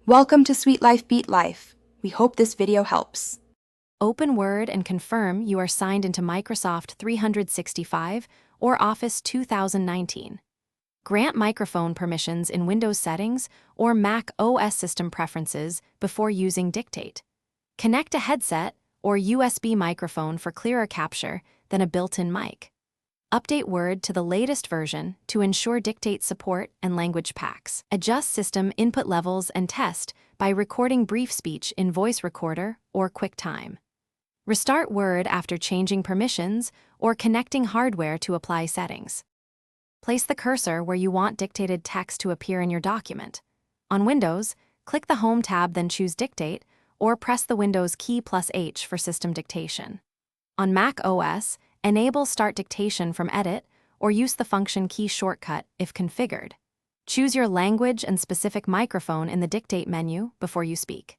Welcome to Sweet Life Beat Life. We hope this video helps. Open Word and confirm you are signed into Microsoft 365 or Office 2019. Grant microphone permissions in Windows settings or Mac OS system preferences before using Dictate. Connect a headset or USB microphone for clearer capture than a built-in mic. Update Word to the latest version to ensure Dictate support and language packs. Adjust system input levels and test by recording brief speech in Voice Recorder or QuickTime. Restart Word after changing permissions or connecting hardware to apply settings. Place the cursor where you want dictated text to appear in your document. On Windows, click the Home tab, then choose Dictate, or press the Windows key +H for system dictation. On Mac OS, enable Start Dictation from Edit or use the function key shortcut if configured. Choose your language and specific microphone in the Dictate menu before you speak.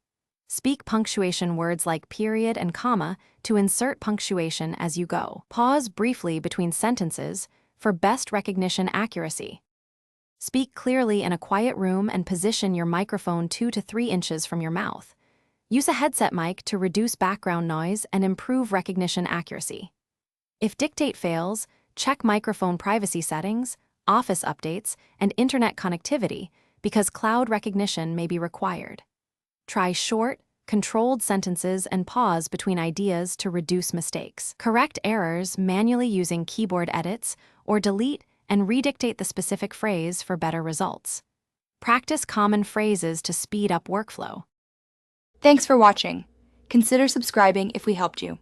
Speak punctuation words like period and comma to insert punctuation as you go. Pause briefly between sentences for best recognition accuracy. Speak clearly in a quiet room and position your microphone 2 to 3 inches from your mouth. Use a headset mic to reduce background noise and improve recognition accuracy. If Dictate fails, check microphone privacy settings, Office updates, and internet connectivity because cloud recognition may be required. Try short, controlled sentences and pause between ideas to reduce mistakes. Correct errors manually using keyboard edits or delete and redictate the specific phrase for better results. Practice common phrases to speed up workflow. Thanks for watching. Consider subscribing if we helped you.